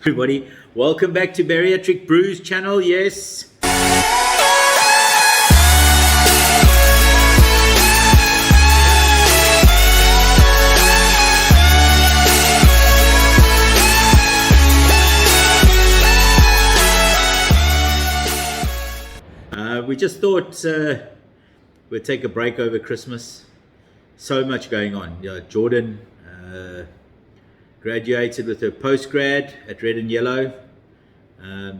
Everybody, welcome back to Bariatric Brews channel. Yes. We just thought we'd take a break over Christmas. So much going on. Jordan graduated with her postgrad at Red and Yellow.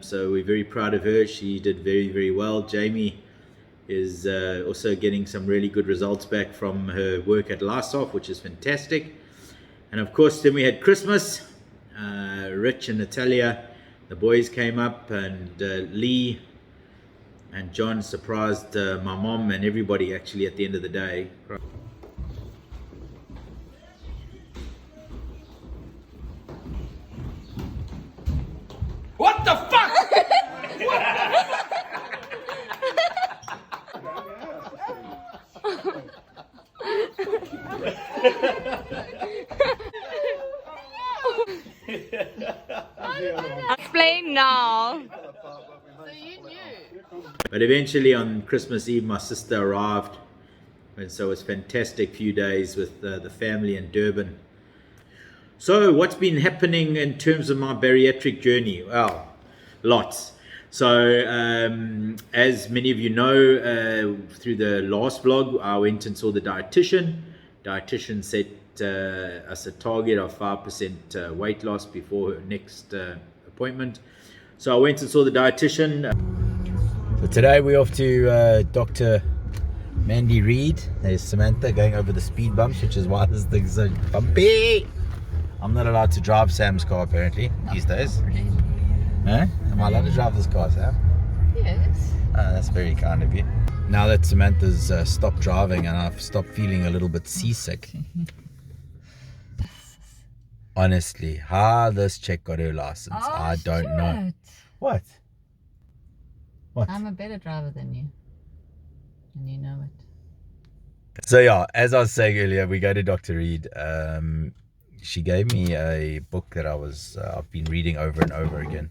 So we're very proud of her. She did very, very well. Jamie is also getting some really good results back from her work at Lasoff, which is fantastic. And of course, then we had Christmas. Rich and Natalia, the boys came up, and Lee and John surprised my mom and everybody actually at the end of the day. What the fuck? Explain now. But eventually on Christmas Eve, my sister arrived, and so it was a fantastic few days with the family in Durban. So what's been happening in terms of my bariatric journey? Well, lots. So as many of you know, through the last vlog, I went and saw the dietitian. Dietitian set us a target of 5% weight loss before her next appointment. So I went and saw the dietitian. So today we're off to Dr. Mandy Reed. There's Samantha going over the speed bumps, which is why this thing's so bumpy. I'm not allowed to drive Sam's car apparently these days. Huh? Am I allowed to drive this car, Sam? Yes. That's very kind of you. Now that Samantha's stopped driving and I've stopped feeling a little bit seasick. Honestly, how this chick got her license, I don't know. What? What? I'm a better driver than you. And you know it. So yeah, as I was saying earlier, we go to Dr. Reed. She gave me a book that I've been reading over and over again.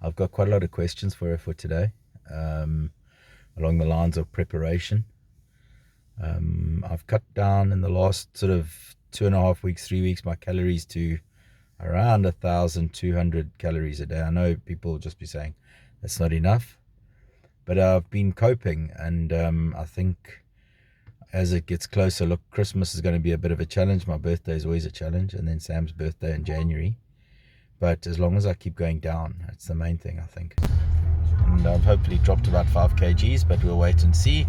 I've got quite a lot of questions for her for today, along the lines of preparation. I've cut down in the last sort of 2.5 weeks, 3 weeks, my calories to around 1,200 calories a day. I know people will just be saying that's not enough, but I've been coping, and I think as it gets closer, look, Christmas is going to be a bit of a challenge. My birthday is always a challenge, and then Sam's birthday in January. But as long as I keep going down, that's the main thing, I think. And I've hopefully dropped about 5 kgs, but we'll wait and see.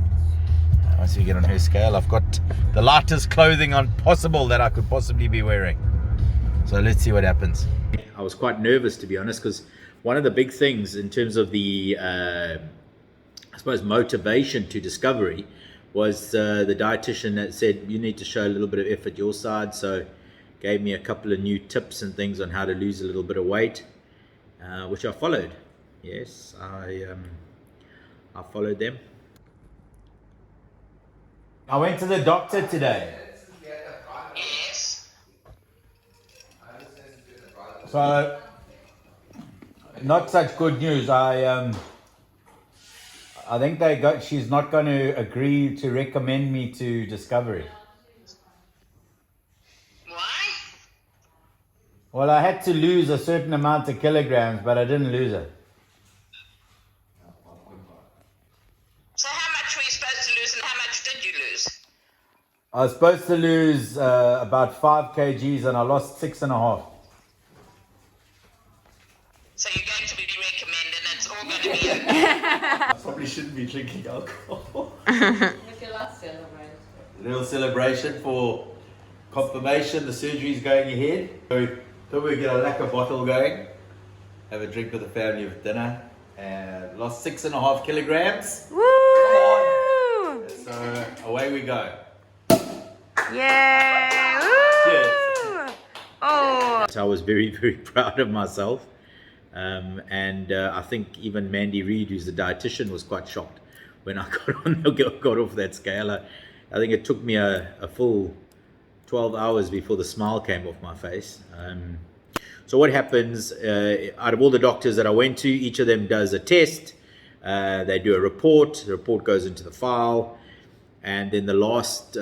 Once we get on her scale, I've got the lightest clothing on possible that I could possibly be wearing. So let's see what happens. I was quite nervous, to be honest, because one of the big things in terms of the, I suppose, motivation to discovery was the dietitian that said you need to show a little bit of effort your side. So gave me a couple of new tips and things on how to lose a little bit of weight, which I followed. Yes, I followed them. I went to the doctor today. Yes. So, not such good news. I think she's not going to agree to recommend me to Discovery. Why? Well, I had to lose a certain amount of kilograms, but I didn't lose it. So how much were you supposed to lose and how much did you lose? I was supposed to lose about 5 kgs and I lost 6.5. So you're going to be recommended and it's all going to be okay. Probably shouldn't be drinking alcohol. Little celebration for confirmation. The surgery's going ahead. So thought we'd get a lacquer bottle going. Have a drink with the family with dinner. And lost 6.5 kilograms. Woo! So away we go. Yay! Cheers. Oh! I was very, very proud of myself. And I think even Mandy Reed, who's the dietitian, was quite shocked when I got off that scale. I think it took me a full 12 hours before the smile came off my face. So what happens, out of all the doctors that I went to, each of them does a test. They do a report. The report goes into the file. And then the last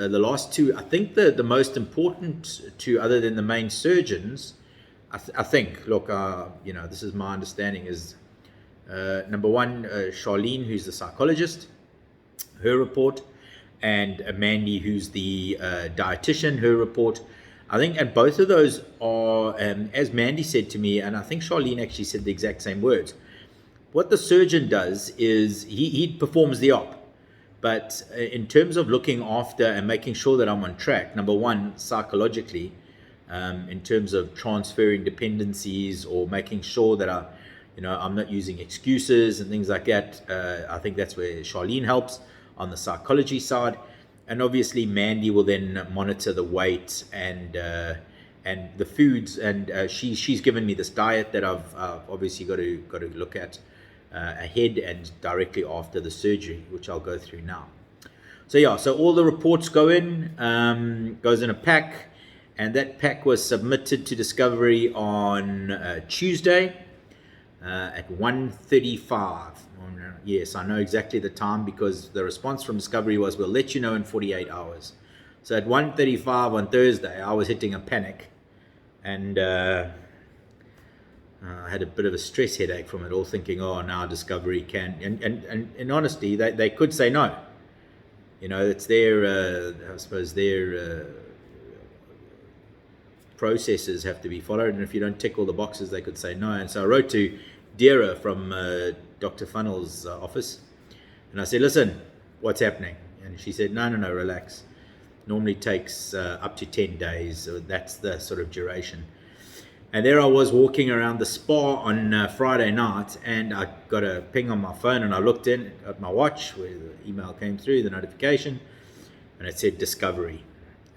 two, I think the most important two, other than the main surgeons, I think, look, this is my understanding, is number one, Charlene, who's the psychologist, her report, and Mandy, who's the dietitian, her report. I think, and both of those are, as Mandy said to me, and I think Charlene actually said the exact same words. What the surgeon does is he performs the op. But in terms of looking after and making sure that I'm on track, number one, psychologically, in terms of transferring dependencies or making sure that I'm not using excuses and things like that. I think that's where Charlene helps on the psychology side. And obviously Mandy will then monitor the weight and the foods. And she's given me this diet that I've obviously got to look at ahead and directly after the surgery, which I'll go through now. So all the reports go in, goes in a pack, and that pack was submitted to Discovery on Tuesday at 1:35. Yes, I know exactly the time because the response from Discovery was, we'll let you know in 48 hours. So at 1:35 on Thursday, I was hitting a panic, and I had a bit of a stress headache from it all, thinking, now Discovery can, and in honesty, they could say no. It's their, I suppose their processes have to be followed, and if you don't tick all the boxes, they could say no. And so I wrote to Deirdre from Dr. Funnel's office, and I said, listen, what's happening? And she said, no, relax. Normally takes up to 10 days, so that's the sort of duration. And there I was walking around the spa on Friday night, and I got a ping on my phone, and I looked in at my watch where the email came through, the notification, and it said Discovery.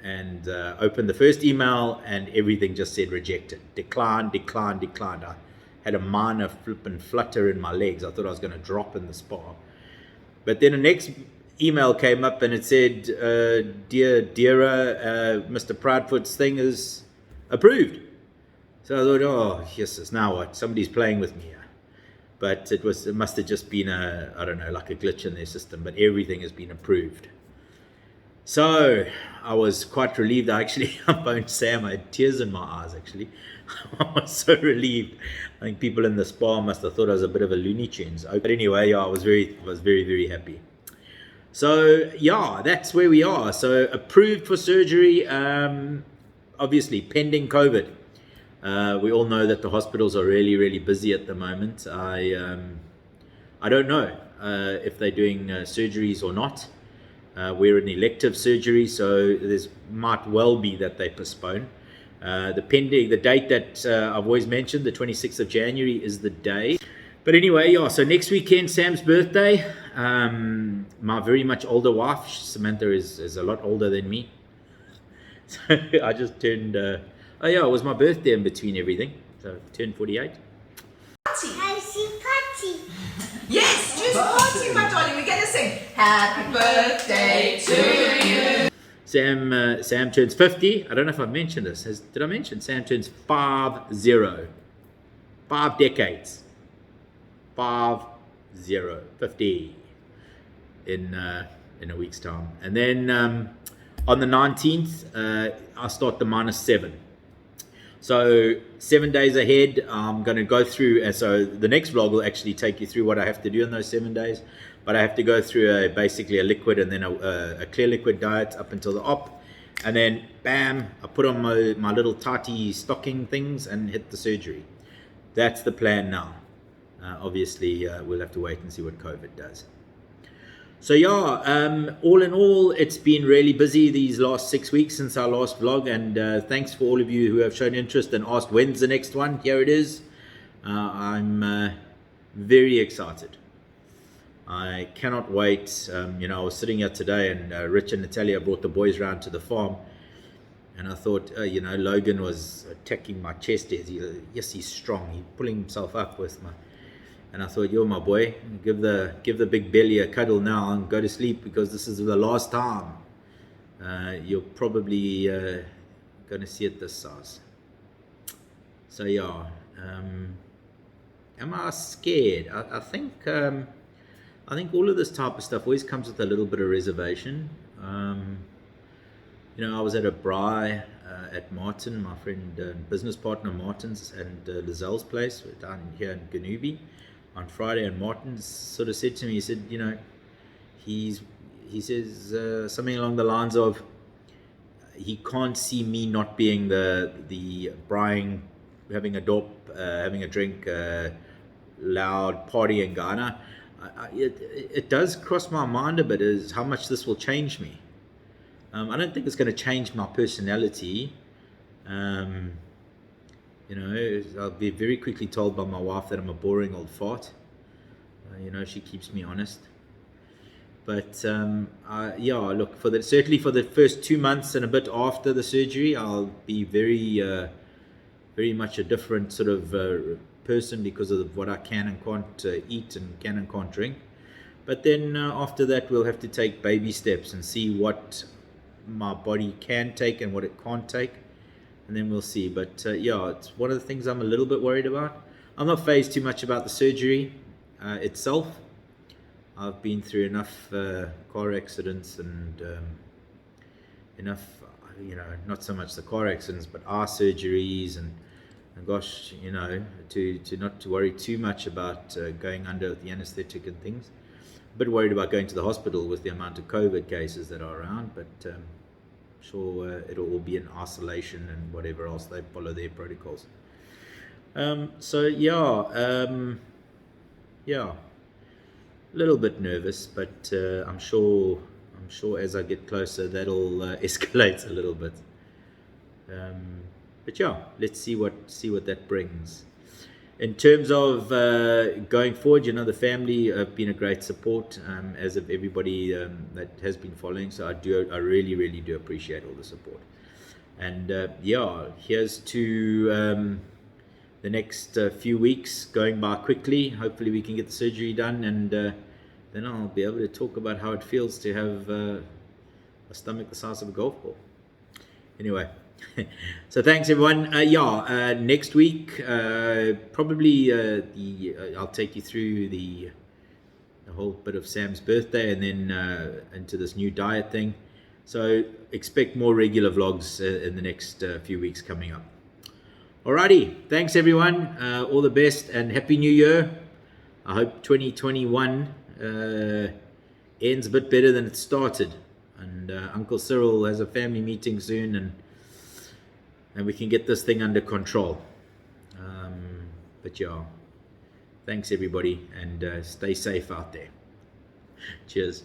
And opened the first email, and everything just said rejected, declined. I had a minor flip and flutter in my legs. I thought I was going to drop in the spa. But then the next email came up, and it said, dear Deirdre, Mr. Proudfoot's thing is approved. So I thought, yes, now what? Somebody's playing with me here. But it must have just been like a glitch in their system, but everything has been approved. So I was quite relieved. I phoned Sam. I had tears in my eyes, actually. I was so relieved. I think people in the spa must have thought I was a bit of a Looney Tunes. But anyway, I was very, very happy. So that's where we are. So approved for surgery, obviously pending COVID. We all know that the hospitals are really, really busy at the moment. I don't know if they're doing surgeries or not. We're an elective surgery, so there's might well be that they postpone. The date that I've always mentioned, the 26th of January, is the day. But anyway, so next weekend, Sam's birthday. My very much older wife, Samantha, is a lot older than me. So I just turned... it was my birthday in between everything. So I turned 48. Party. Yes, choose party, my darling. We're going to sing Happy Birthday to you. Sam turns 50. I don't know if I've mentioned this. Did I mention? Sam turns 50. 5 decades. 50 in a week's time. And then on the 19th, I start the -7. So 7 days ahead, I'm going to go through, and so the next vlog will actually take you through what I have to do in those 7 days. But I have to go through basically a liquid and then a clear liquid diet up until the op. And then, bam, I put on my little tighty stocking things and hit the surgery. That's the plan now. Obviously, we'll have to wait and see what COVID does. So all in all, it's been really busy these last 6 weeks since our last vlog, and thanks for all of you who have shown interest and asked when's the next one. Here it is. I'm very excited. I cannot wait. I was sitting here today, and Rich and Natalia brought the boys round to the farm, and I thought, Logan was attacking my chest. Yes, he's strong. He's pulling himself up with my... And I thought, my boy, give the big belly a cuddle now and go to sleep, because this is the last time you're probably going to see it this size. So yeah, am I scared? I think all of this type of stuff always comes with a little bit of reservation. I was at a braai at Martin, my friend, business partner Martin's, and Lizelle's place down here in Ganubi on Friday. And Martin sort of said to me, he said, he says something along the lines of, he can't see me not being the braaiing, having a dop, having a drink, loud partying guy. And it does cross my mind a bit, is how much this will change me. I don't think it's going to change my personality. I'll be very quickly told by my wife that I'm a boring old fart. She keeps me honest. But look, certainly for the first 2 months and a bit after the surgery, I'll be very, very much a different sort of person because of what I can and can't eat and can and can't drink. But then after that, we'll have to take baby steps and see what my body can take and what it can't take, and then we'll see. But it's one of the things I'm a little bit worried about. I'm not fazed too much about the surgery itself. I've been through enough car accidents and enough, not so much the car accidents, but eye surgeries and gosh, to not to worry too much about going under the anesthetic and things. A bit worried about going to the hospital with the amount of COVID cases that are around, but I'm sure it'll all be in isolation and whatever else. They follow their protocols. A little bit nervous, but I'm sure as I get closer that'll escalate a little bit. But let's see what that brings. In terms of going forward, the family have been a great support, as of everybody that has been following. So I really, really do appreciate all the support. And here's to the next few weeks going by quickly. Hopefully we can get the surgery done, and then I'll be able to talk about how it feels to have a stomach the size of a golf ball. Anyway. So thanks everyone. Next week probably I'll take you through the whole bit of Sam's birthday, and then into this new diet thing. So expect more regular vlogs in the next few weeks coming up. Alrighty, thanks everyone. All the best and Happy New Year. I hope 2021 ends a bit better than it started, and Uncle Cyril has a family meeting soon, and we can get this thing under control. Thanks everybody, and stay safe out there. Cheers.